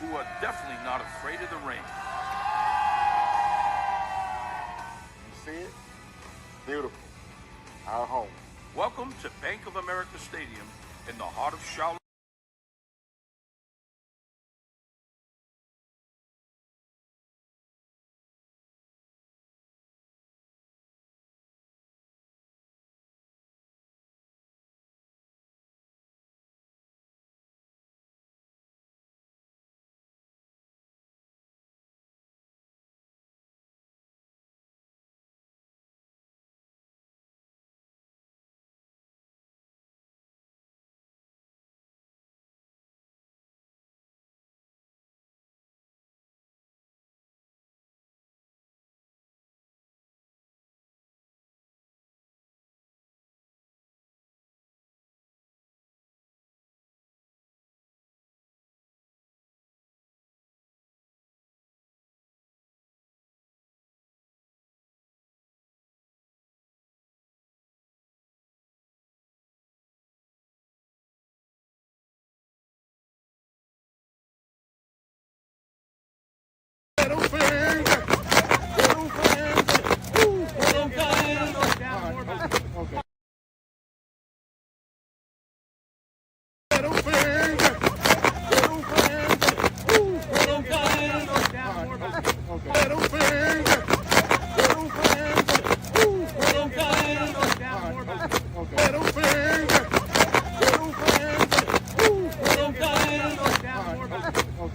who are definitely not afraid of the rain. You see it? Beautiful. Our home. Welcome to Bank of America Stadium in the heart of Charlotte.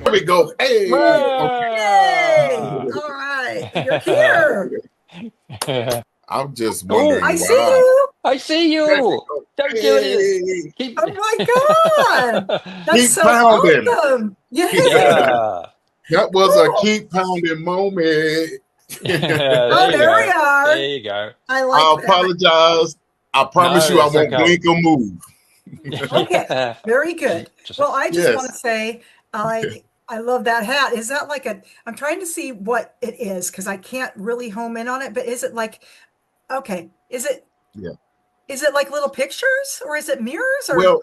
There we go. Hey. Yay! All right, you're here. I'm just wondering I why. see you. I see you. Don't do it. Keep, Oh my God, that's Keep so pounding. awesome. Yay. yeah. That was a keep pounding moment. Oh, there we are. There you go. I like I that. apologize. I promise No, you I that's won't okay. blink or move. Okay, very good. Well, I just Yes. want to say I love that hat. Is that like I'm trying to see what it is because I can't really home in on it, but is it like, okay, is it like little pictures or is it mirrors or? Well,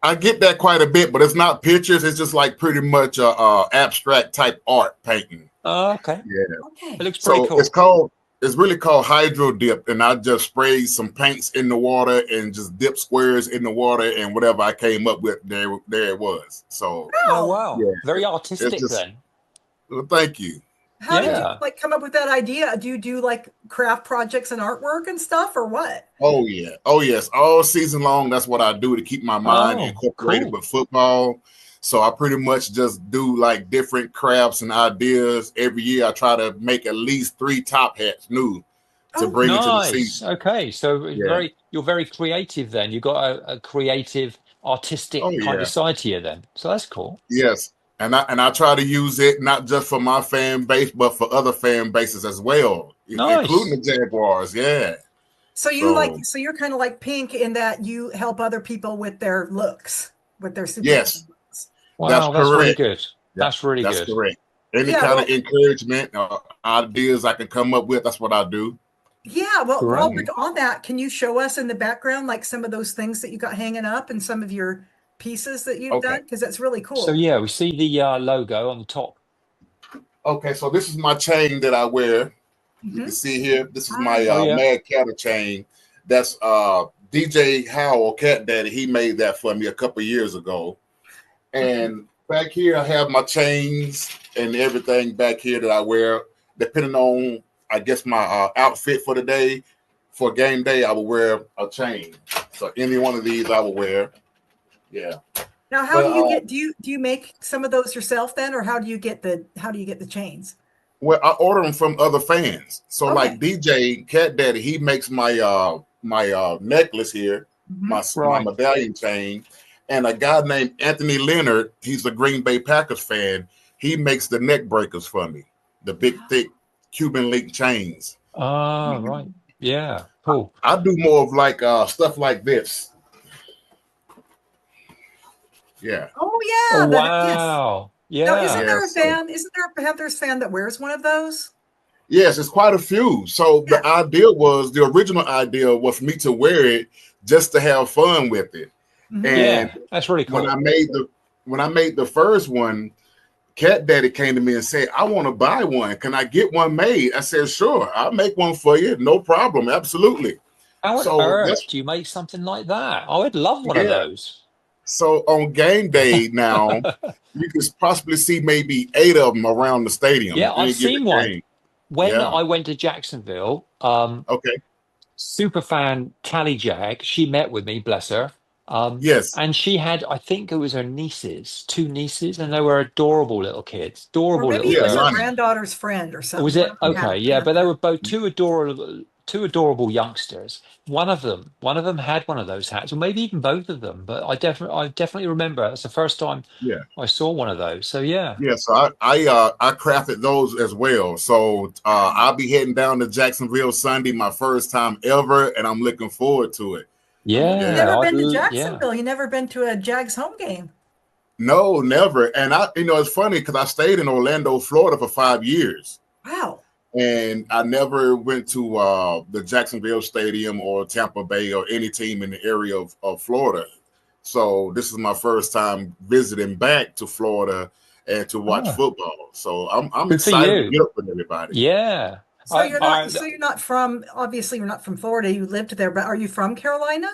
I get that quite a bit, but it's not pictures. It's just like pretty much abstract type art painting. Oh, okay. Yeah. Okay. It looks pretty So cool. it's really called hydro dip, and I just sprayed some paints in the water and just dip squares in the water, and whatever I came up with, there it was. So Oh, wow. yeah, Very artistic just, then. well, thank you. How did you like come up with that idea? Do you do like craft projects and artwork and stuff or what? Oh yeah. Oh yes. All season long, that's what I do to keep my mind incorporated with football. So I pretty much just do like different crafts and ideas. Every year I try to make at least 3 top hats new to bring into the season. Okay. So you're very creative then. You've got a creative, artistic kind of side to you then. So that's cool. Yes. And I try to use it not just for my fan base, but for other fan bases as well, including the Jaguars. Yeah. So you're kind of like Pink in that you help other people with their looks, with their super. Yes. Wow, that's really good. That's really good. That's correct. Any kind of encouragement or ideas I can come up with, that's what I do. Yeah, well, while we're on that, can you show us in the background like some of those things that you got hanging up and some of your pieces that you've done? Because that's really cool. So yeah, we see the logo on the top. Okay, so this is my chain that I wear. You can see here, this is my Mad Cattle chain. That's DJ Howell, Cat Daddy. He made that for me a couple years ago. And back here, I have my chains and everything back here that I wear. Depending on, I guess, my outfit for the day, for game day, I will wear a chain. So any one of these I will wear. Yeah. Now, how do you get? Do you make some of those yourself then, or how do you get the chains? Well, I order them from other fans. So like DJ Cat Daddy, he makes my my necklace here, my medallion chain. And a guy named Anthony Leonard, he's a Green Bay Packers fan. He makes the neck breakers for me, the big, thick Cuban link chains. Oh, right. Yeah, cool. I do more of like stuff like this. Yeah. Oh, yeah. Oh, wow. Yes. Yeah. Now, isn't there a fan? Isn't there a Panthers fan that wears one of those? Yes, it's quite a few. So the original idea was for me to wear it just to have fun with it. And that's really cool. When I made the first one, Cat Daddy came to me and said, I want to buy one. Can I get one made? I said, sure, I'll make one for you. No problem. Absolutely. How on So earth do you make something like that? I would love one of those. So on game day now, you can possibly see maybe 8 of them around the stadium. Yeah, I've seen one. Game. When I went to Jacksonville, okay. super fan Tally Jag, she met with me, bless her. Yes. And she had, I think it was her nieces, 2 nieces, and they were adorable little kids. Adorable maybe little it was girls. her granddaughter's friend or something. Was it? Okay, yeah, but they were both two adorable youngsters. One of them had one of those hats, or maybe even both of them. But I definitely remember that's the first time I saw one of those. So yeah. Yeah, so I crafted those as well. So I'll be heading down to Jacksonville Sunday, my first time ever, and I'm looking forward to it. Yeah. You've never been to Jacksonville. You've never been to a Jags home game. No, never. And it's funny because I stayed in Orlando, Florida for 5 years. Wow. And I never went to the Jacksonville Stadium or Tampa Bay or any team in the area of Florida. So this is my first time visiting back to Florida and to watch football. So I'm excited to get up with everybody. Yeah. So you're not from, obviously you're not from Florida. You lived there, but are you from Carolina?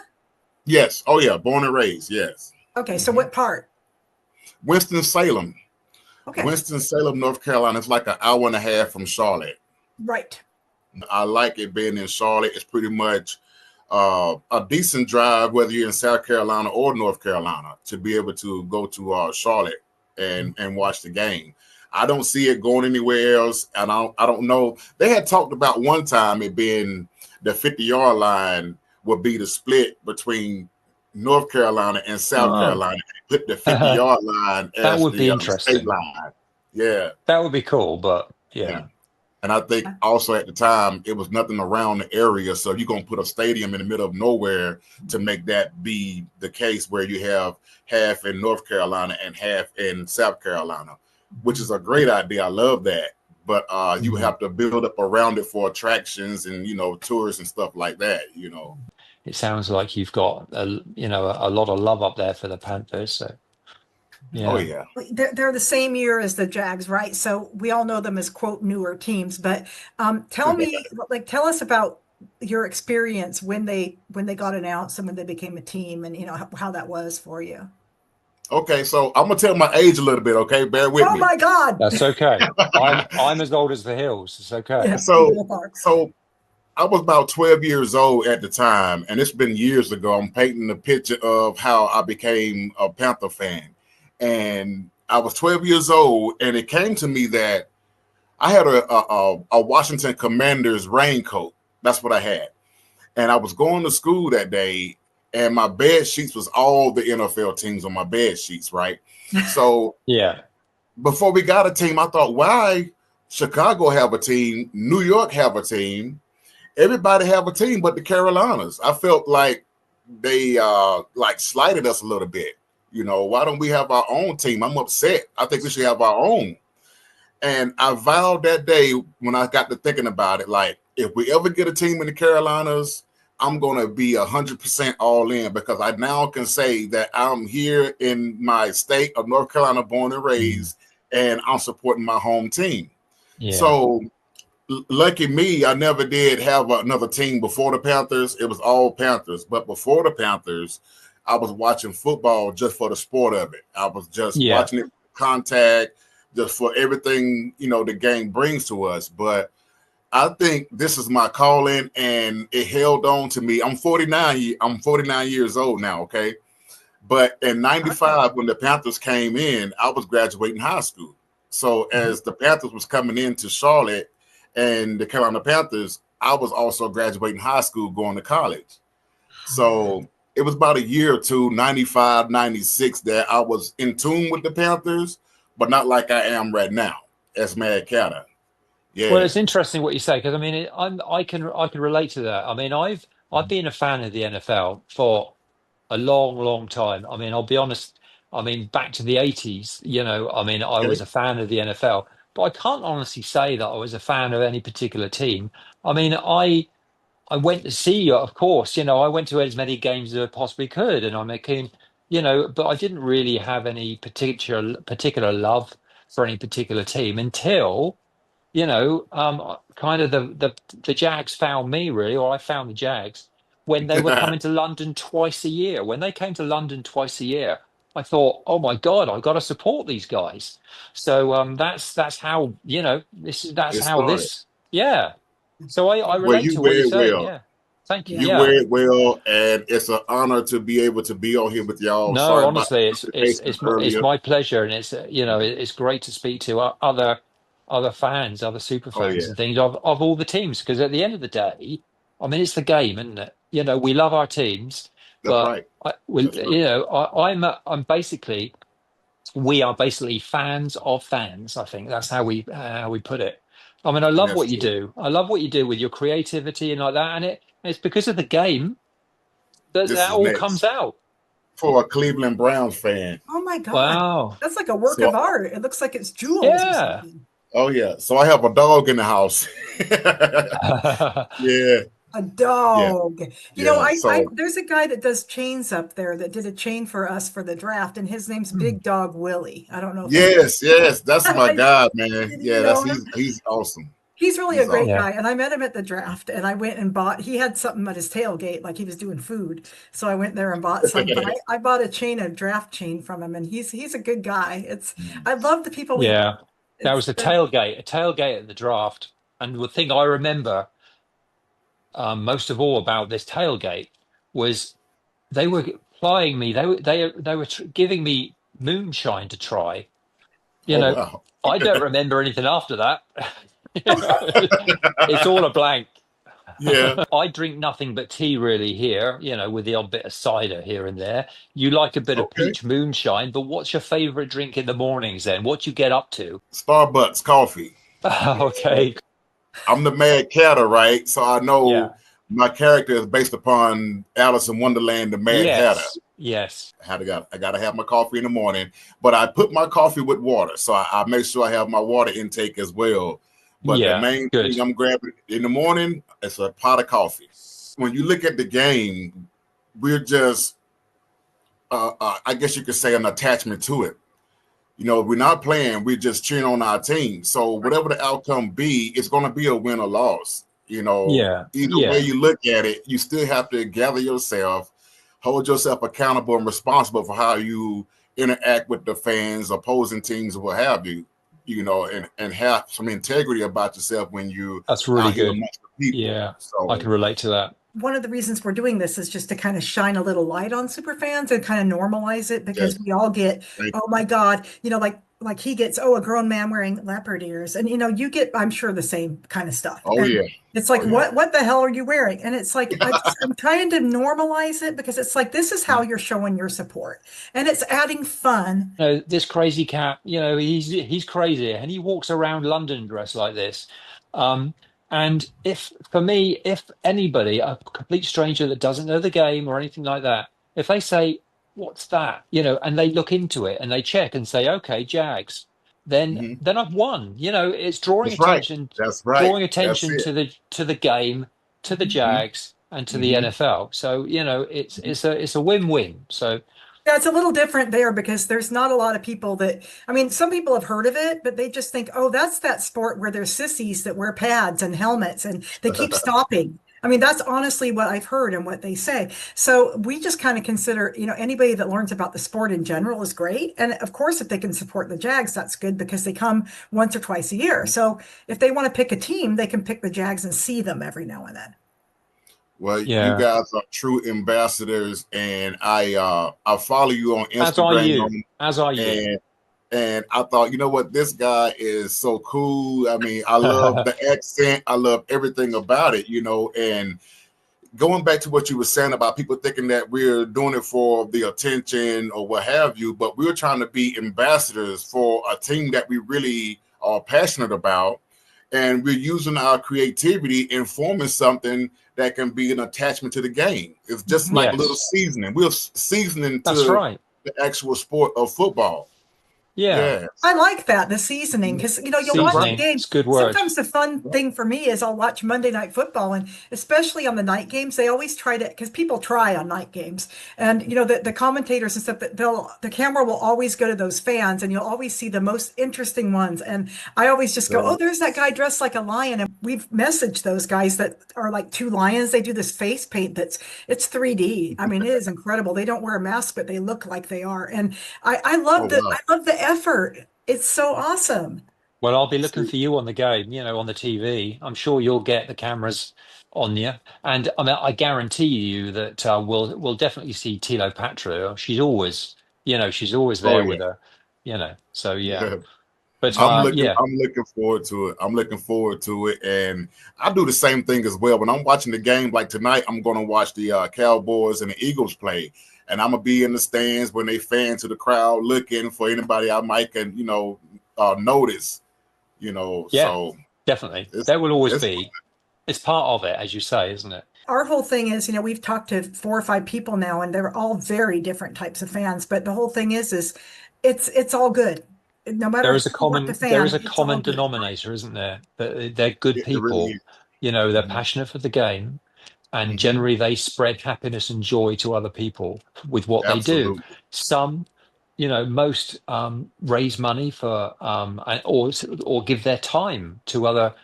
Yes. Oh yeah. Born and raised. Yes. Okay. So what part? Winston-Salem. Okay. Winston-Salem, North Carolina. It's like an hour and a half from Charlotte. Right. I like it being in Charlotte. It's pretty much a decent drive, whether you're in South Carolina or North Carolina, to be able to go to Charlotte and watch the game. I don't see it going anywhere else, and I don't know. They had talked about one time it being the 50-yard line would be the split between North Carolina and South Carolina. Put the 50-yard line as that would be the interesting. state line. Yeah, that would be cool. But yeah. And I think also at the time it was nothing around the area, so you're gonna put a stadium in the middle of nowhere to make that be the case where you have half in North Carolina and half in South Carolina, which is a great idea. I love that. But you have to build up around it for attractions and tours and stuff like that. It sounds like you've got a lot of love up there for the Panthers. So yeah. Oh yeah. They're the same year as the Jags, right? So we all know them as quote newer teams. But tell us about your experience when they got announced and when they became a team, and how that was for you. Okay, so I'm gonna tell my age a little bit. Okay, bear with me. Oh my God, that's okay. I'm as old as the hills. It's okay. Yeah, so I was about 12 years old at the time, and it's been years ago. I'm painting the picture of how I became a Panther fan, and I was 12 years old, and it came to me that I had a Washington Commanders raincoat. That's what I had, and I was going to school that day. And my bed sheets was all the NFL teams on my bed sheets, right? So yeah. Before we got a team, I thought, why Chicago have a team, New York have a team, everybody have a team but the Carolinas. I felt like they slighted us a little bit. Why don't we have our own team? I'm upset. I think we should have our own. And I vowed that day when I got to thinking about it, like, if we ever get a team in the Carolinas, I'm going to be 100% all in, because I now can say that I'm here in my state of North Carolina, born and raised, and I'm supporting my home team. Yeah. So lucky me, I never did have another team before the Panthers. It was all Panthers. But before the Panthers, I was watching football just for the sport of it. I was just watching it, contact, just for everything, the game brings to us. But I think this is my calling, and it held on to me. I'm 49 years old now, okay? But in 95, when the Panthers came in, I was graduating high school. So as the Panthers was coming into Charlotte and the Carolina Panthers, I was also graduating high school, going to college. So it was about a year or two, 95, 96, that I was in tune with the Panthers, but not like I am right now as Mad Cattah. Yeah. Well, it's interesting what you say, because I mean, I can relate to that. I mean, I've been a fan of the NFL for a long, long time. I mean, I'll be honest. I mean, back to the 80s. I mean, I was a fan of the NFL, but I can't honestly say that I was a fan of any particular team. I mean, I went to see, of course. I went to as many games as I possibly could, and I'm a keen. But I didn't really have any particular love for any particular team until, kind of the Jags found me really, or I found the Jags when they were coming to London twice a year. When they came to London twice a year, I thought, oh my God, I've got to support these guys. So that's how, that's It how started. this, yeah. So I Well, relate you to what wear you're it saying. well. Yeah. Thank you. You Yeah. wear it well, and it's an honor to be able to be on here with y'all. No, Sorry about honestly, the notifications it's earlier. my pleasure, and it's great to speak to other fans, other super Oh fans, yeah, and things of all the teams. Because at the end of the day, I mean, it's the game, isn't it? We love our teams, that's but right. That's right. we are basically fans of fans. I think that's how we put it. I mean, I And love that's what you true. do. I love what you do with your creativity and like that, and it's because of the game that This that is all comes next out. for a Cleveland Browns fan. Oh my God. Wow. That's like a work of So, art. It looks like it's jewels or Yeah. something. oh yeah. So I have a dog in the house. Yeah, A yeah, dog. yeah. I So there's a guy that does chains up there that did a chain for us for the draft, and his name's Hmm. Big Dog Willie. I don't know if any yes, yes, that's my guy, man. you Yeah, that's know him. he's awesome. He's really a He's great awesome. Yeah. guy, and I met him at the draft, and I went and bought. He had something at his tailgate, like he was doing food, so I went there and bought some. But I bought a chain, a draft chain from him, and he's a good guy. I love the people we have. Yeah. There was a tailgate at the draft. And the thing I remember most of all about this tailgate was they were plying me. They were giving me moonshine to try. You Oh know, wow. I don't remember anything after that. It's all a blank. Yeah. I drink nothing but tea really here, with the odd bit of cider here and there. You like a bit of Okay. peach moonshine, but what's your favorite drink in the mornings then? What do you get up to? Starbucks coffee. Okay. I'm the Mad Catter, right? So I Yeah. know my character is based upon Alice in Wonderland, the Mad Hatter. Yes. I gotta have my coffee in the morning, but I put my coffee with water, so I make sure I have my water intake as well. But the Yeah. main Good. thing I'm grabbing in the morning is a pot of coffee. When you look at the game, we're just, I guess you could say, an attachment to it. We're not playing, we're just cheering on our team. So whatever the outcome be, it's going to be a win or loss. Yeah. Either way Yeah. you look at it, you still have to gather yourself, hold yourself accountable and responsible for how you interact with the fans, opposing teams, or what have you, and have some integrity about yourself when you That's really out here good. amongst the people. Yeah. I So can relate to that. One of the reasons we're doing this is just to kind of shine a little light on super fans and kind of normalize it because yes, we all get, thank oh my God, like he gets, oh, a grown man wearing leopard ears. And you get, I'm sure, the same kind of stuff. oh And yeah, it's like, oh yeah. what the hell are you wearing? And it's like I'm trying to normalize it because it's like this is how you're showing your support. And it's adding fun. This crazy cat, he's crazy and he walks around London dressed like this. And for me, if anybody, a complete stranger that doesn't know the game or anything like that, if they say, "What's that?" and they look into it and they check and say, "Okay, Jags," then Mhm. then I've won. It's drawing That's right. attention, That's right. drawing That's attention it. to the game, to the Mhm. Jags, and to the Mhm. NFL. So it's Mhm. it's a win-win. So Yeah, it's a little different there because there's not a lot of people that, I mean, some people have heard of it, but they just think, oh, that's that sport where there's sissies that wear pads and helmets and they keep stopping. I mean, that's honestly what I've heard and what they say. So we just kind of consider, anybody that learns about the sport in general is great. And of course, if they can support the Jags, that's good because they come once or twice a year. So if they want to pick a team, they can pick the Jags and see them every now and then. Well, you yeah, guys are true ambassadors, and I follow you on as are Instagram, you, as are you. and I thought, you know what, this guy is so cool. I mean, I love the accent, I love everything about it, and going back to what you were saying about people thinking that we're doing it for the attention or what have you, but we're trying to be ambassadors for a team that we really are passionate about. And we're using our creativity in forming something that can be an attachment to the game. It's just Mhm. like a little Yes, seasoning. We're seasoning that's to right. the actual sport of football. Yeah. Yes. I like that, the seasoning, because you'll That's watch right. the Seasoning. game. It's a good word. Sometimes the fun thing for me is I'll watch Monday Night Football, and especially on the night games, they always try to, because people try on night games, and the commentators and stuff, that the camera will always go to those fans, and you'll always see the most interesting ones. And I always just go, oh, Right. there's that guy dressed like a lion, and we've messaged those guys that are like two lions. They do this face paint it's 3D. I mean, it is incredible. They don't wear a mask, but they look like they are, and Oh wow. I love the effort. It's so awesome. Well, I'll be looking See, for you on the game, on the TV. I'm sure you'll get the cameras on you. And I mean, I guarantee you that we'll definitely see Tilo Patra. She's always oh there yeah. with her, So yeah. Yeah. But yeah. I'm looking forward to it. I'm looking forward to it. And I do the same thing as well. When I'm watching the game, like tonight, I'm gonna watch the Cowboys and the Eagles play. And I'm gonna be in the stands when they fan to the crowd looking for anybody I might can, notice, Yeah, so definitely. it's There will always it's be. It's part of it, as you say, isn't it? Our whole thing is, we've talked to 4 or 5 people now, and they're all very different types of fans. But the whole thing is it's all good. No There matter is a what the there is fan, a it's all common good. denominator, isn't there? That they're good it really people. is. They're Hmm. passionate for the game, and Hmm. generally they spread happiness and joy to other people with what they do. Absolutely. Some, most raise money for or give their time to other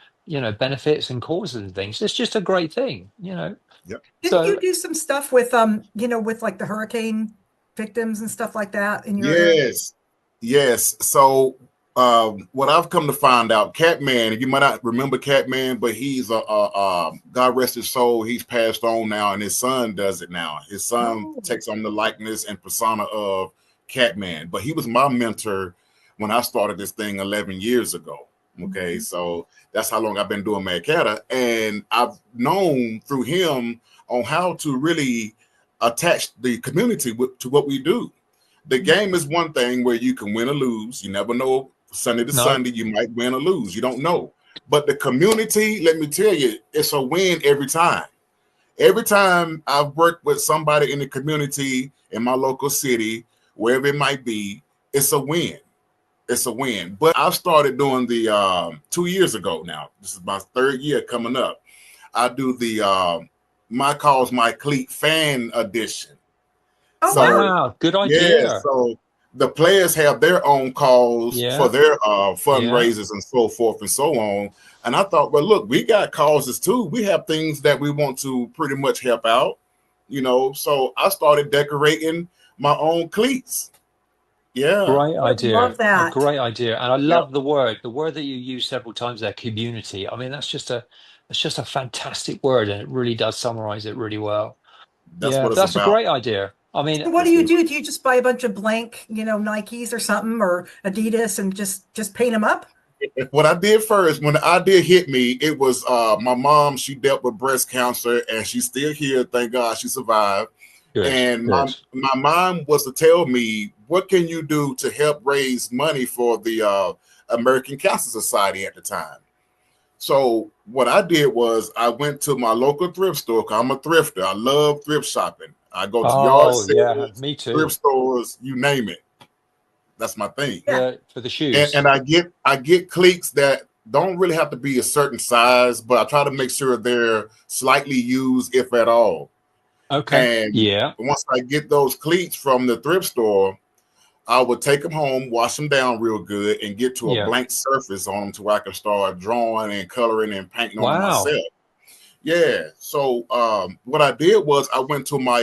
benefits and causes and things. It's just a great thing. Yep. Didn't you So do some stuff with with like the hurricane victims and stuff like that in your area? Yes. Yes. So what I've come to find out, Catman, you might not remember Catman, but he's God rest his soul, he's passed on now, and his son does it now. His son Oh. takes on the likeness and persona of Catman, but he was my mentor when I started this thing 11 years ago. Okay, Mhm. so that's how long I've been doing Mad Catta, and I've known through him on how to really attach the community to what we do. The game is one thing where you can win or lose. You never know. Sunday to no, Sunday, you might win or lose. You don't know. But the community, let me tell you, it's a win every time. Every time I've worked with somebody in the community in my local city, wherever it might be, it's a win. It's a win. But I've started doing the 2 years ago now. This is my third year coming up. I do the My Cause My Cleat fan edition. Oh wow. So wow, good yeah, idea. so the players have their own calls for Yeah, their yeah. fundraisers and so forth and so on. And I thought, well, look, we got causes too. We have things that we want to pretty much help out. So I started decorating my own cleats. Yeah. Great I love idea. A that. great idea. And I Yep. love the word that you use several times there, community. I mean, that's just a fantastic word, and it really does summarize it really well. That's Yeah, what it's that's a about. great idea. I mean, So what do That's you what do? Do you just buy a bunch of blank, Nikes or something, or Adidas, and just paint them up? what I did first, when the idea hit me, it was my mom. She dealt with breast cancer, and she's still here. Thank God she survived. good, And my good. my mom was to tell me, what can you do to help raise money for the American Cancer Society at the time. So what I did was I went to my local thrift store. 'Cause I'm a thrifter. I love thrift shopping. I go to yard Oh, yeah, sales, me too. thrift stores, you name it. That's my thing. Yeah. For the And shoes. I get cleats that don't really have to be a certain size, but I try to make sure they're slightly used, if at all. Okay. And Yeah, once I get those cleats from the thrift store, I would take them home, wash them down real good, and get to a yeah. blank surface on them to where I can start drawing and coloring and painting on them Wow. myself. Yeah. So what I did was I went to my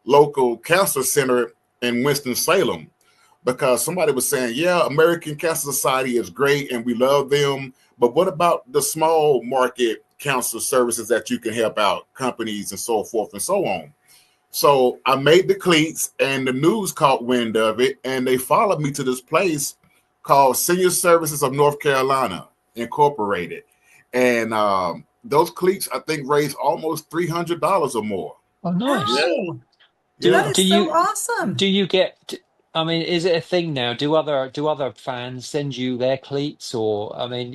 local cancer center in Winston Salem, because somebody was saying, yeah, American Cancer Society is great and we love them, but what about the small market cancer services that you can help out, companies and so forth and so on? So I made the cleats, and the news caught wind of it, and they followed me to this place called Senior Services of North Carolina Incorporated. And those cleats, I think, raised almost $300 or more. Oh, nice. Yeah, Oh, that Do yeah. is do so you awesome. do you get? I mean, is it a thing now? Do other fans send you their cleats, or I mean,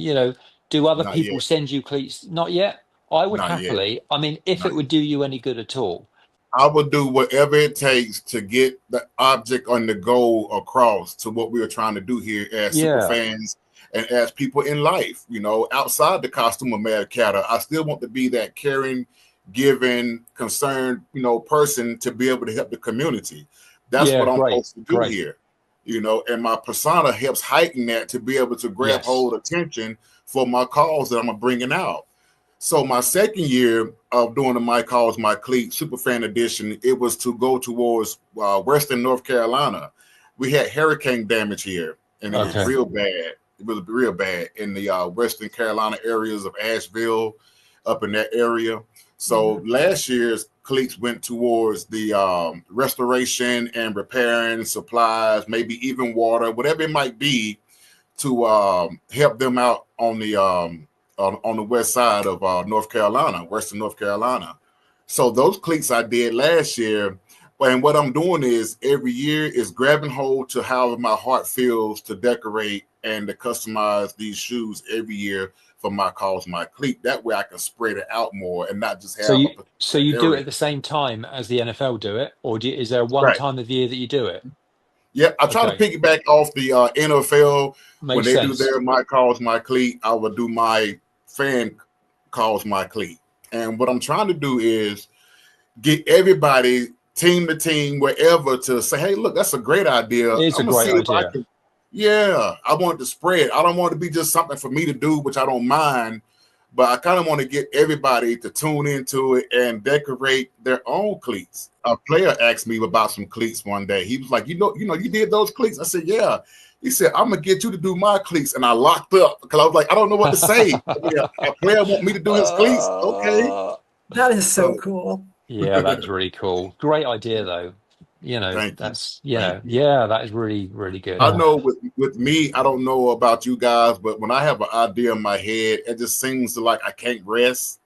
do other Not people yet. send you cleats? Not yet. I would Not yet. happily. I mean, if Not it would yet. do you any good at all, I will do whatever it takes to get the object on the goal across to what we are trying to do here as super fans and as people in life. You know, outside the costume of Mad Catter, I still want to be that caring, giving, concerned, you know, person to be able to help the community. That's what I'm supposed to do here. You know, and my persona helps heighten that to be able to grab hold attention for my cause that I'm bringing out. So my second year of doing the My Cause, My Cleat Superfan Edition, it was to go towards Western North Carolina. We had hurricane damage here, and it was real bad. It was real bad in the Western Carolina areas of Asheville, up in that area. So last year's cleats went towards the restoration and repairing supplies, maybe even water, whatever it might be, to help them out on the west side of North Carolina, Western North Carolina. So those cleats I did last year, and what I'm doing is every year is grabbing hold to how my heart feels to decorate and to customize these shoes every year for My Cause, My Cleat. That way I can spread it out more and not just have so you do it at the same time as the NFL do it, or is there one time of year that you do it? Yeah, I try to piggyback off the NFL. When they do their My Cause, My Cleat, I will do my fan cause, My Cleat. And what I'm trying to do is get everybody, team to team, wherever, to say, hey, look, that's a great idea. It's a great idea. I want it to spread. I don't want it to be just something for me to do, which I don't mind, but I kind of want to get everybody to tune into it and decorate their own cleats. A player asked me about some cleats one day. He was like, you did those cleats? I said, yeah. He said, I'm going to get you to do my cleats. And I locked up because I was like, I don't know what to say. A player want me to do his cleats. Okay. That is so cool. Yeah, that's really cool. Great idea, though. You know, that is really, really good. I know with me, I don't know about you guys, but when I have an idea in my head, it just seems like I can't rest.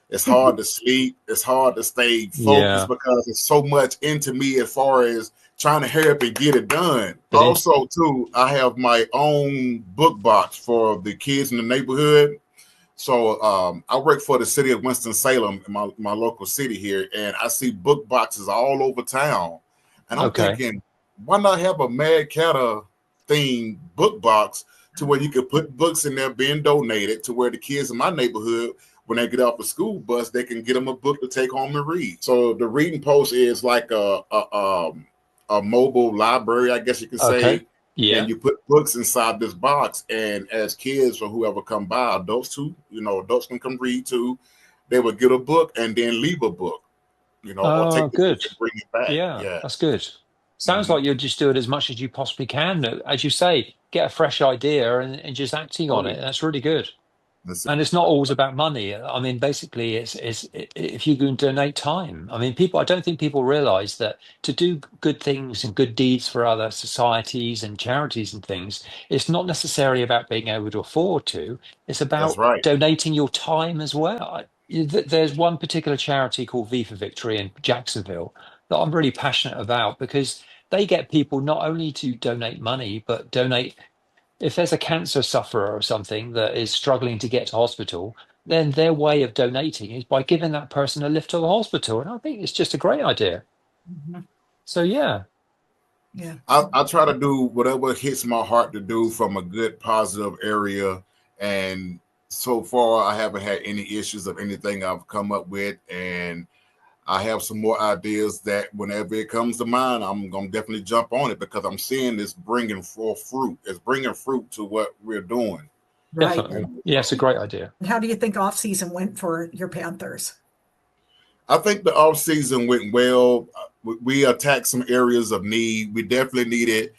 It's hard to sleep. It's hard to stay focused because it's so much into me as far as trying to hurry up and get it done. Also, too, I have my own book box for the kids in the neighborhood. So I work for the city of Winston-Salem, my local city here, and I see book boxes all over town. And I'm thinking, why not have a Mad Catter themed book box to where you could put books in there being donated to where the kids in my neighborhood, when they get off the school bus, they can get them a book to take home and read. So the reading post is like a mobile library, I guess you could say. Yeah. And you put books inside this box, and as kids or whoever come by, adults too, adults can come read too. They would get a book and then leave a book, or take the book and bring it back. Yeah, that's good. Sounds like you'll just do it as much as you possibly can. As you say, get a fresh idea and just acting on it. That's really good. And it's not always about money. I mean, basically, it's if you can donate time. I mean, I don't think people realize that to do good things and good deeds for other societies and charities and things, it's not necessarily about being able to afford to. It's about donating your time as well. There's one particular charity called V for Victory in Jacksonville that I'm really passionate about, because they get people not only to donate money, but donate. If there's a cancer sufferer or something that is struggling to get to hospital, then their way of donating is by giving that person a lift to the hospital. And I think it's just a great idea. So, yeah. I try to do whatever hits my heart to do from a good, positive area. And so far, I haven't had any issues of anything I've come up with. And I have some more ideas that whenever it comes to mind, I'm going to definitely jump on it, because I'm seeing this bringing forth fruit. It's bringing fruit to what we're doing. Right. Definitely. Yeah, it's a great idea. How do you think off season went for your Panthers? I think the off season went well. We attacked some areas of need. We definitely needed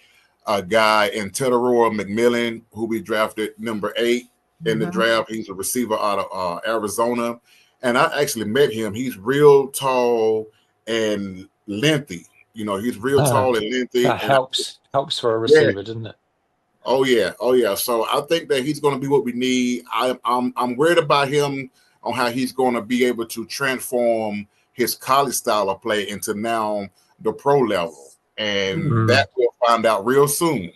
a guy in Teteroa McMillan, who we drafted number 8 in the draft. He's a receiver out of Arizona. And I actually met him. He's real tall and lengthy. He's real tall and lengthy. That helps for a receiver, doesn't it? Oh yeah. So I think that he's going to be what we need. I'm worried about him on how he's going to be able to transform his college style of play into now the pro level, and that we'll find out real soon.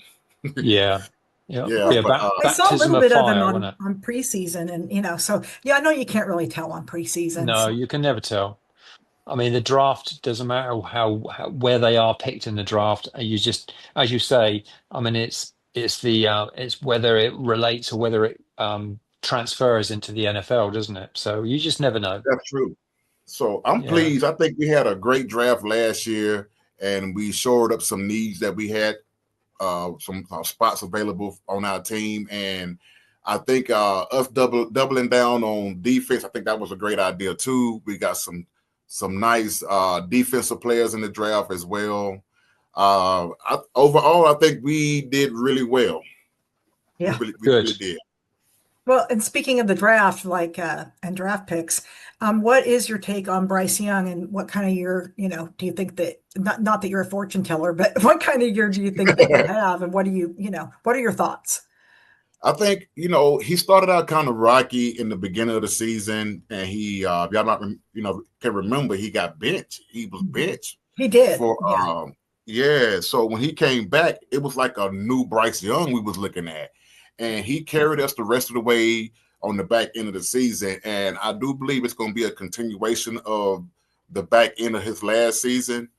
Yeah. I saw a little bit of him on preseason, and so I know you can't really tell on preseason. No, you can never tell. I mean, the draft doesn't matter how where they are picked in the draft. You just, as you say, I mean, it's whether it relates or whether it transfers into the NFL, doesn't it? So you just never know. That's true. So I'm Yeah. pleased. I think we had a great draft last year, and we shored up some needs that we had, some spots available on our team, and I think us doubling down on defense, I think that was a great idea too. We got some nice defensive players in the draft as well. Overall, I think we did really well. Yeah, we really did. Well, and speaking of the draft, like and draft picks, what is your take on Bryce Young, and what kind of year, do you think that not that you're a fortune teller, but what kind of year do you think that he'll have, and what do what are your thoughts? I think, he started out kind of rocky in the beginning of the season, and he, y'all not, can remember, he got benched. He was benched. He did. Yeah. So when he came back, it was like a new Bryce Young we was looking at, and he carried us the rest of the way on the back end of the season. And I do believe it's going to be a continuation of the back end of his last season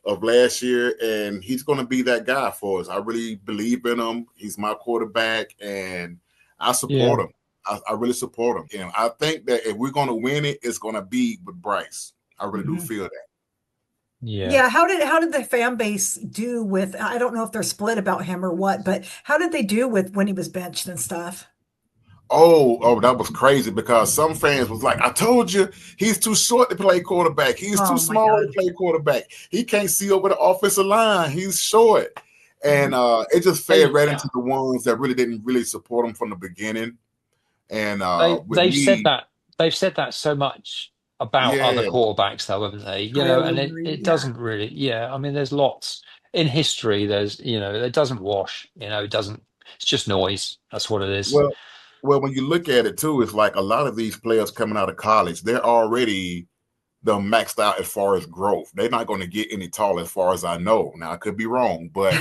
of last year, and he's going to be that guy for us. I really believe in him. He's my quarterback, and I support him. I really support him. And I think that if we're going to win it, it's going to be with Bryce. I really do feel that. Yeah. How did the fan base do with, I don't know if they're split about him or what, but how did they do with when he was benched and stuff? Oh, that was crazy, because some fans was like, I told you, he's too short to play quarterback. He's too small to play quarterback. He can't see over the offensive line. He's short. And it just fed right into the ones that really didn't really support him from the beginning. And they've said that so much about other quarterbacks, though, haven't they? And it doesn't really. I mean, there's lots in history. There's, it doesn't wash. It doesn't. It's just noise. That's what it is. Well, when you look at it too, it's like a lot of these players coming out of college, they're already maxed out as far as growth. They're not going to get any taller, as far as I know. Now, I could be wrong, but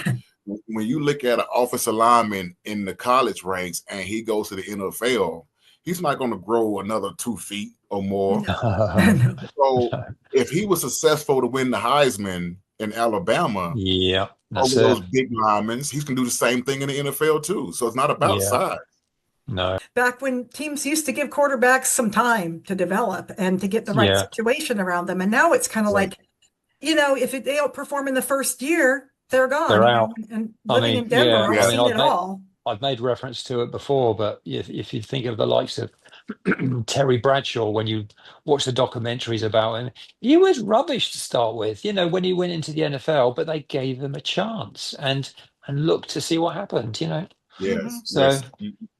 when you look at an offensive lineman in the college ranks and he goes to the NFL, he's not going to grow another 2 feet or more. So if he was successful to win the Heisman in Alabama, over those big linemen, he's going to do the same thing in the NFL too. So it's not about size. No. Back when teams used to give quarterbacks some time to develop and to get the right situation around them. And now it's kind of like, if they don't perform in the first year, they're gone. They're out. And living in Denver, I've seen it all. I've made reference to it before, but if you think of the likes of Terry Bradshaw, when you watch the documentaries about him, he was rubbish to start with, when he went into the NFL, but they gave him a chance and looked to see what happened, Yes. So yes,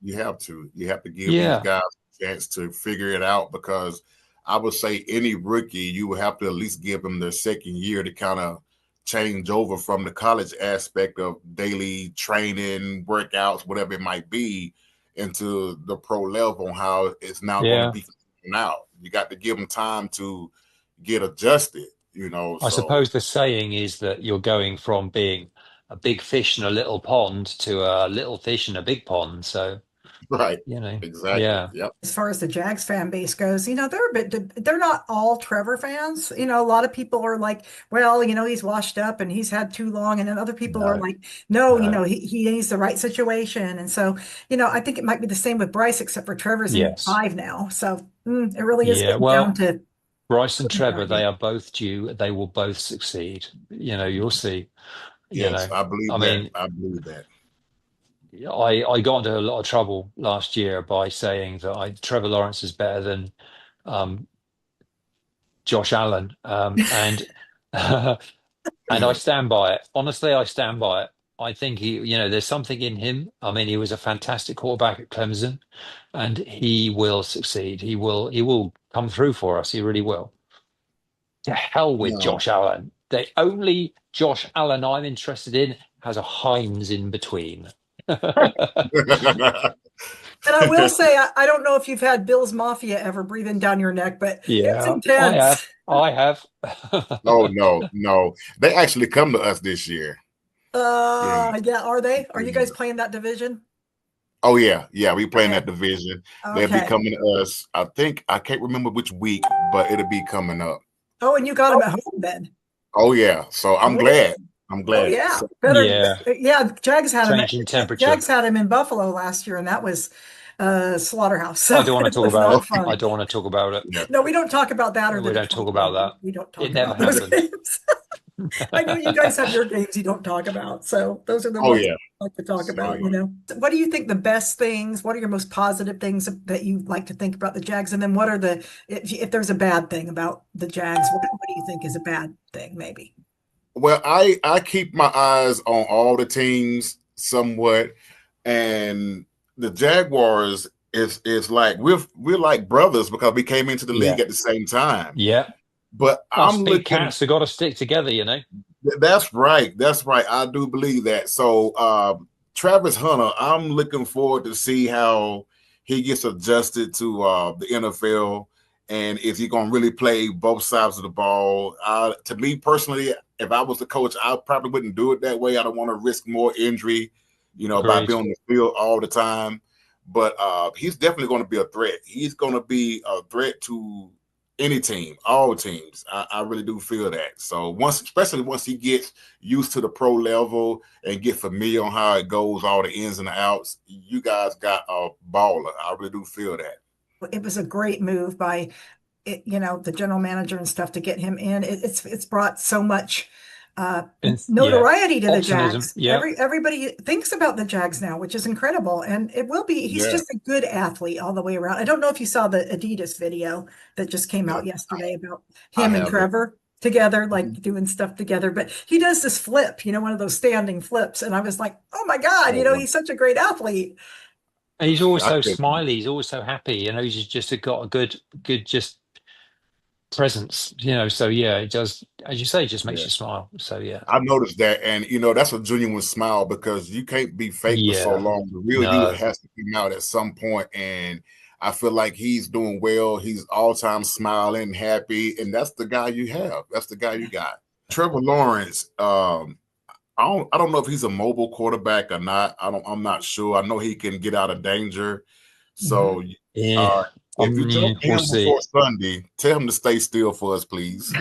you have to give these guys a chance to figure it out, because I would say any rookie, you would have to at least give them their second year to kind of change over from the college aspect of daily training, workouts, whatever it might be, into the pro level, how it's now going to be now. You got to give them time to get adjusted, I suppose the saying is that you're going from being a big fish in a little pond to a little fish in a big pond. So, right. Exactly. Yeah. Yep. As far as the Jags fan base goes, they're not all Trevor fans. A lot of people are like, well, he's washed up and he's had too long. And then other people are like, no, he needs the right situation. And so, I think it might be the same with Bryce, except for Trevor's in 5 now. So it really is down to Bryce and Trevor. They are both due. They will both succeed. You'll see. Yes, I believe that. I believe that. I got into a lot of trouble last year by saying that Trevor Lawrence is better than Josh Allen, and and I stand by it. Honestly, I stand by it. I think there's something in him. I mean, he was a fantastic quarterback at Clemson, and he will succeed. He will come through for us. He really will. To hell with Josh Allen. The only Josh Allen I'm interested in has a Heinz in between. And I will say, I don't know if you've had Bill's Mafia ever breathing down your neck, but it's intense. I have. No. They actually come to us this year. Are they? Are you guys playing that division? Oh yeah, we playing that division. They'll be coming to us. I think I can't remember which week, but it'll be coming up. Oh, and you got him at home then. Oh yeah. So I'm Oh, glad. I'm oh glad. yeah. So, Better. Yeah, Yeah. changing temperature. Jags had him in Buffalo last year, and that was slaughterhouse. I So don't want it to talk was about not it. fun. I don't want to talk about it. yeah. No, we don't talk about that or the We don't Detroit talk about game. that. We don't It talk never about those happened. games. I know you guys have your games you don't talk about. So those are the Oh ones yeah. I like to talk So about, What do you think the best things, what are your most positive things that you like to think about the Jags? And then what are if there's a bad thing about the Jags, what do you think is a bad thing, maybe? well, I keep my eyes on all the teams somewhat, and the Jaguars is like we're like brothers because we came into the Yeah, league at the same time. yeah. But Us I'm big looking. cats have got to stick together, That's right. That's right. I do believe that. So Travis Hunter, I'm looking forward to see how he gets adjusted to the NFL, and is he going to really play both sides of the ball? To me personally, if I was the coach, I probably wouldn't do it that way. I don't want to risk more injury, by Agreed. being on the field all the time. But he's definitely going to be a threat. He's going to be a threat to any team, all teams. I really do feel that. So especially once he gets used to the pro level and get familiar on how it goes, all the ins and the outs, you guys got a baller. I really do feel that. It was a great move by the general manager and stuff to get him in. It's brought so much And yeah, notoriety to the optimism. Jags. Yeah, Everybody thinks about the Jags now, which is incredible. And it will be, he's Yeah, just a good athlete all the way around. I don't know if you saw the Adidas video that just came yeah, out yesterday about I him and have it. Trevor together, like Mhm. doing stuff together. But he does this flip, one of those standing flips. And I was like, oh my God, Oh, wow. he's such a great athlete. and he's always I so could, smiley. He's always so happy. He's just got a good just presence. So yeah, it does, as you say, it just makes yeah. you smile. So yeah, I noticed that, and that's a genuine smile because you can't be fake for so yeah. long. The real you No, has to come out at some point, and I feel like he's doing well. He's all time smiling, happy, and that's the guy you have. That's the guy you got. Trevor Lawrence. I don't know if he's a mobile quarterback or not. I'm not sure. I know he can get out of danger. Mhm. So yeah. if you Yeah, talk to we'll him see. before Sunday, tell him to stay still for us, please.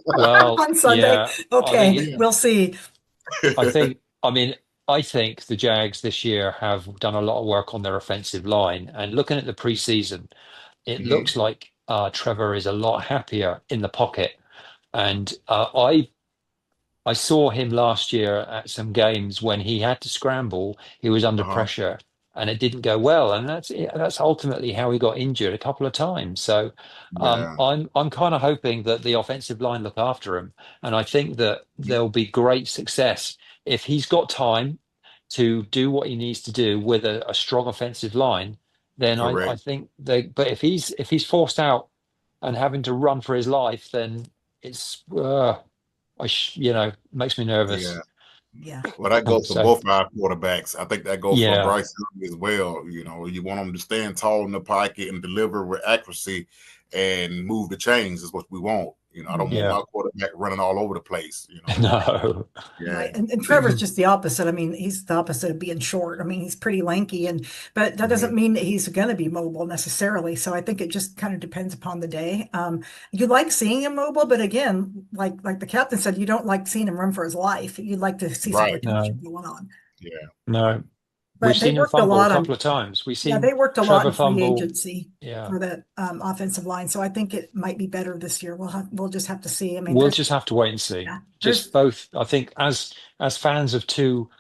Well, On Sunday. yeah. I Okay, think Yeah. we'll see. I think, I mean, I think the Jags this year have done a lot of work on their offensive line. And looking at the preseason, it Mhm. looks like Trevor is a lot happier in the pocket. And I saw him last year at some games when he had to scramble, he was under Uh-huh. pressure and it didn't go well. And that's ultimately how he got injured a couple of times. So Yeah. I'm kind of hoping that the offensive line look after him. And I think that there'll be great success if he's got time to do what he needs to do with a strong offensive line, then I Correct. think but if he's forced out and having to run for his life, then it's makes me Yeah. nervous. Yeah. Well, that goes for So both our quarterbacks. I think that goes for yeah, Bryce Young as well. You want them to stand tall in the pocket and deliver with accuracy and move the chains is what we want. I don't want yeah, my quarterback running all over the place. no, Yeah. Right. And Trevor's just the opposite. I mean, he's the opposite of being short. I mean, he's pretty lanky but that doesn't Mhm. mean that he's going to be mobile necessarily. So I think it just kind of depends upon the day. You like seeing him mobile, but again, like the captain said, you don't like seeing him run for his life. You'd like to see some Right. protection no, going on. Yeah. no. We've But they seen him worked a fumble a lot on, couple of times. We've yeah, seen they worked a lot Trevor in free fumble. agency Yeah, for that offensive line. So I think it might be better this year. We'll just have to see. I mean, we'll just have to wait and see. yeah, Just both, I think, as fans of two,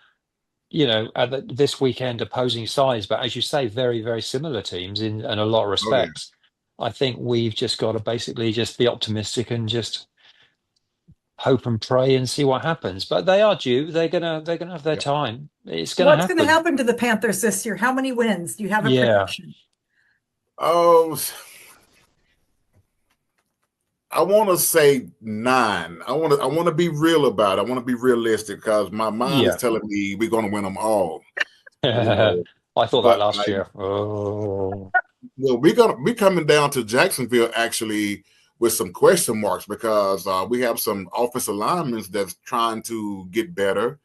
this weekend opposing sides, but as you say, very, very similar teams in a lot of Oh yeah. respects. I think we've just got to basically just be optimistic and just hope and pray and see what happens. But they are due. They're gonna have their Yeah. time. It's gonna what's going to happen. happen to the Panthers this year? How many wins? Do you have a Yeah. prediction? Oh, I want to say 9. I want to be real about it. I want to be realistic because my mind is Yeah. telling me we're going to win them all. You I know, thought that but last year. Oh, well, we coming down to Jacksonville actually with some question marks because we have some offensive linemen that's trying to get better,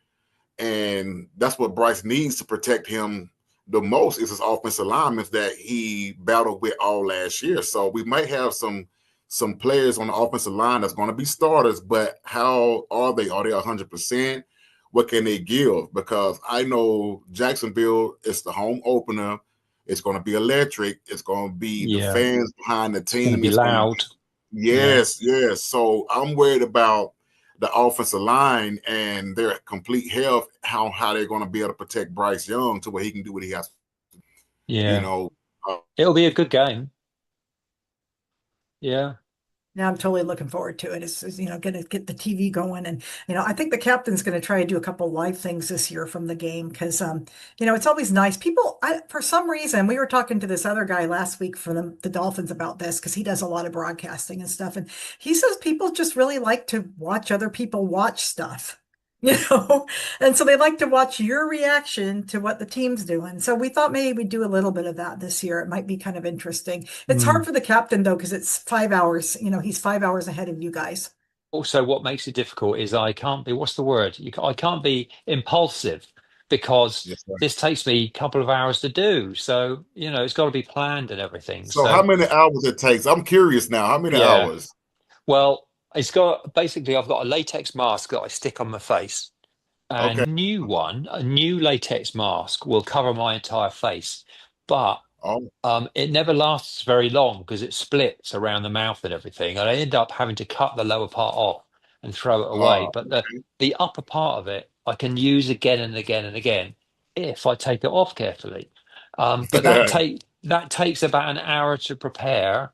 and that's what Bryce needs to protect him the most is his offensive linemen that he battled with all last year. So we might have some some players on the offensive line that's going to be starters, but how are they? Are they 100%? What can they give? Because I know Jacksonville is the home opener. It's going to be electric. It's going to be the fans behind the team. It's going to be loud. Yes. So I'm worried about the offensive line and their complete health, how they're going to be able to protect Bryce Young to where he can do what he has to do. Yeah. You know, it'll be a good game. Yeah. Yeah, I'm totally looking forward to it. It's going to get the TV going. And, I think the captain's going to try to do a couple live things this year from the game because, it's always nice. People, for some reason, we were talking to this other guy last week from the Dolphins about this because he does a lot of broadcasting and stuff. And he says people just really like to watch other people watch stuff. And so they like to watch your reaction to what the team's doing. So we thought maybe we'd do a little bit of that this year. It might be kind of interesting. It's hard for the captain though, because it's 5 hours, he's 5 hours ahead of you guys. Also, what makes it difficult is I can't be, what's the word? I can't be impulsive because this takes me a couple of hours to do. So, it's got to be planned and everything. So how many hours it takes? I'm curious now. How many hours? Well, it's got basically I've got a latex mask that I stick on my face. And a new latex mask will cover my entire face. But it never lasts very long because it splits around the mouth and everything. And I end up having to cut the lower part off and throw it away. But the upper part of it I can use again and again and again if I take it off carefully. But that takes about an hour to prepare.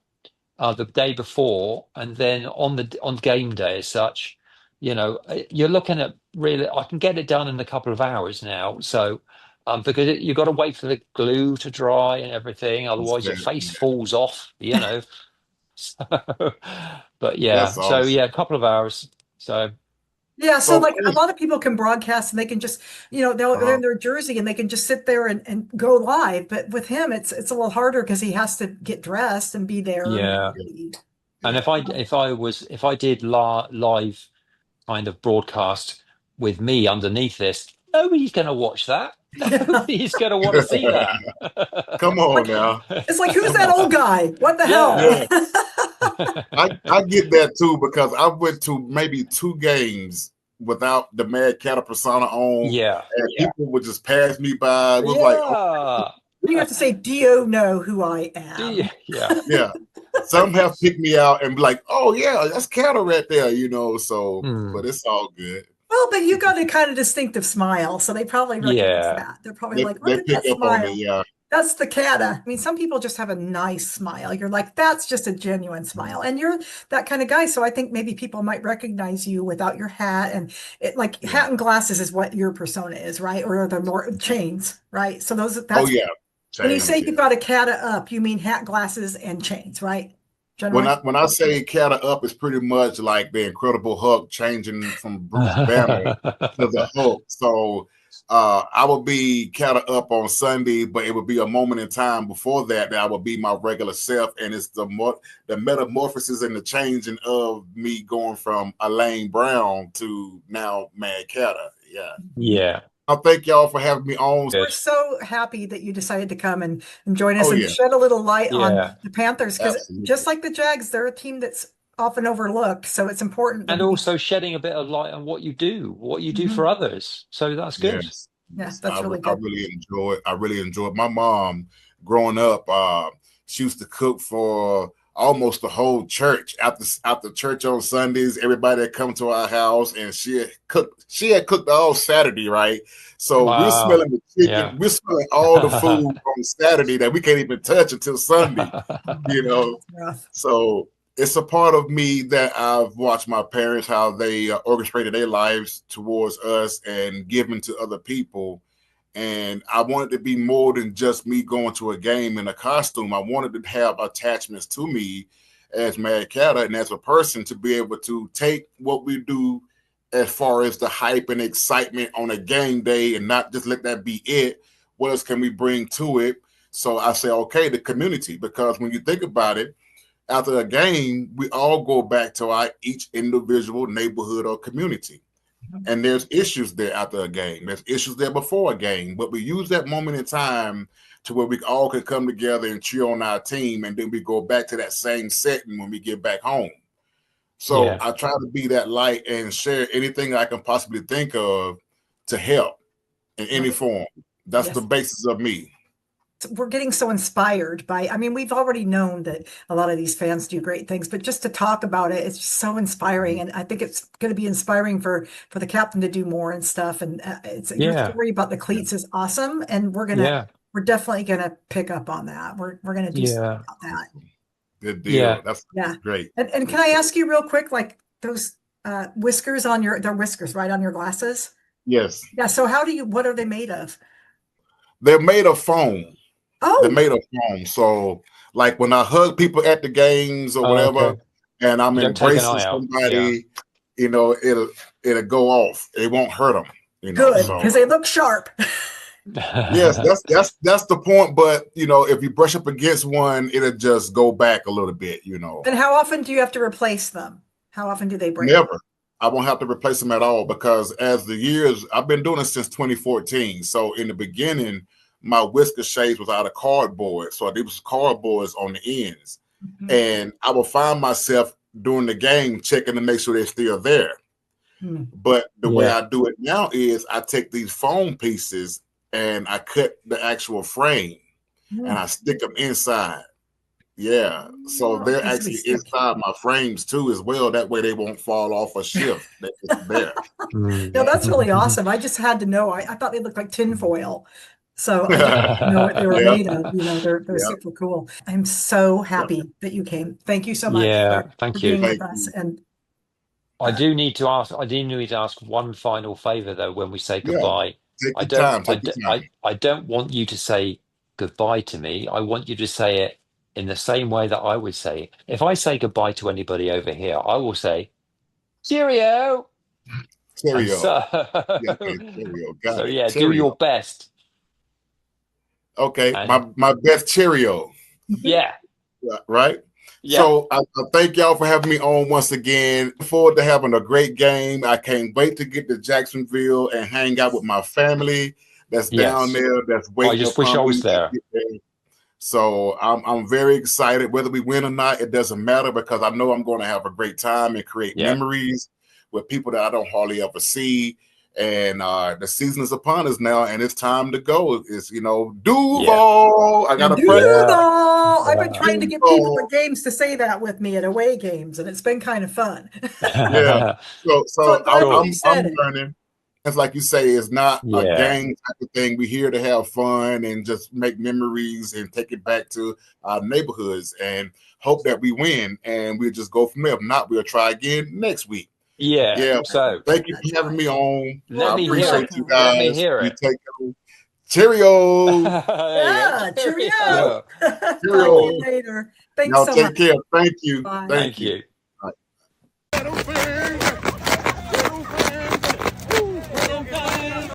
The day before, and then on game day as such, you're looking at really. I can get it done in a couple of hours now. So, because you've got to wait for the glue to dry and everything, otherwise your face falls off. So, but yeah, That's awesome. so yeah, a couple of hours. So. Yeah, so like a lot of people can broadcast and they can just, they're in their jersey and they can just sit there and go live. But with him, it's a little harder because he has to get dressed and be there. Yeah. And if I did live kind of broadcast with me underneath this, nobody's going to watch that. Nobody's going to want to see that. Come on now. It's like, who's that old guy? What the hell? I get that too because I went to maybe 2 games without the Mad Catter persona on. And people would just pass me by. It was like, you have to say, do you know who I am? Yeah. Some have picked me out and be like, oh yeah, that's Catter right there, so but it's all good. Well, but you got a kind of distinctive smile, so they probably recognize that. They're probably like, look at that smile. That's the Cattah. I mean, some people just have a nice smile. You're like, that's just a genuine smile. And you're that kind of guy. So I think maybe people might recognize you without your hat. And hat and glasses is what your persona is, right? Or the more chains, right? So that's chains, when you say you've got a Cattah up, you mean hat, glasses, and chains, right? Generally? When I say Cattah up, it's pretty much like the Incredible Hulk changing from Bruce Banner to the Hulk. So I would be Cattah up on Sunday, but it would be a moment in time before that I would be my regular self, and it's the metamorphosis and the changing of me going from Elaine Brown to now Mad Cattah. Yeah. I thank y'all for having me on. We're so happy that you decided to come and join us and shed a little light on the Panthers, because just like the Jags, they're a team that's often overlooked. So it's important. And also shedding a bit of light on what you do for others. So that's good. Yes, that's really good. I really enjoy it. My mom, growing up, she used to cook for almost the whole church after church on Sundays. Everybody had come to our house, and she had cooked all Saturday, right? So we're smelling the chicken, we're smelling all the food on Saturday that we can't even touch until Sunday, So it's a part of me that I've watched my parents, how they orchestrated their lives towards us and giving to other people. And I wanted to be more than just me going to a game in a costume. I wanted to have attachments to me as Mad Cattah and as a person to be able to take what we do as far as the hype and excitement on a game day and not just let that be it. What else can we bring to it? So I say, okay, the community, because when you think about it, after a game, we all go back to our each individual neighborhood or community. And there's issues there after a game. There's issues there before a game. But we use that moment in time to where we all can come together and cheer on our team, and then we go back to that same setting when we get back home. So I try to be that light and share anything I can possibly think of to help in any form. That's the basis of me. We're getting so inspired by, I mean, we've already known that a lot of these fans do great things, but just to talk about it, it's just so inspiring. And I think it's going to be inspiring for the captain to do more and stuff. And your story about the cleats is awesome. And we're definitely going to pick up on that. We're going to do something about that. Good deal. That's great. And can I ask you real quick, like those whiskers on they're whiskers, right, on your glasses? Yes. Yeah. So what are they made of? They're made of foam. Oh. They're made of foam. So like when I hug people at the games or whatever, and I'm embracing somebody, you know, it'll go off. It won't hurt them. You know, good, because they look sharp. Yes, that's the point. But you know, if you brush up against one, it'll just go back a little bit. You know. And how often do you have to replace them? How often do they break? Never. I won't have to replace them at all, because as the years, I've been doing it since 2014. So in the beginning, my whisker shades was out of cardboard. So there was cardboards on the ends. And I will find myself during the game checking to make sure they're still there. But the way I do it now is I take these foam pieces and I cut the actual frame and I stick them inside. Yeah, so they're actually inside my frames too as well. That way they won't fall off or shift. They're just there. No, that's really awesome. I just had to know. I thought they looked like tinfoil. So I didn't know what they were made of. You know, they're super cool. I'm so happy that you came. Thank you so much for being with us. And I do need to ask one final favor though when we say goodbye. Take your time. I don't want you to say goodbye to me. I want you to say it in the same way that I would say it. If I say goodbye to anybody over here, I will say cheerio. Cheerio. Cheerio. Do your best. Okay, my best cheerio. Yeah. Right? Yeah. So I thank y'all for having me on once again. Look forward to having a great game. I can't wait to get to Jacksonville and hang out with my family that's down there, that's waiting. I just wish I was there. So I'm very excited. Whether we win or not, it doesn't matter, because I know I'm going to have a great time and create memories with people that I don't hardly ever see. And the season is upon us now, and it's time to go. It's, you know, DUUUVAL. I got to pray. DUUUVAL. I've been trying to get people at games to say that with me at away games, and it's been kind of fun. So I'm learning. It's like you say, it's not a game type of thing. We're here to have fun and just make memories and take it back to our neighborhoods and hope that we win, and we'll just go from there. If not, we'll try again next week. Yeah. So thank you for having me on. Let me appreciate you guys. Let me hear it. Cheerio. Cheerio. Cheerio. Talk to you later. Thanks so much. Take care. Thank you. Bye. Thank you. Bye.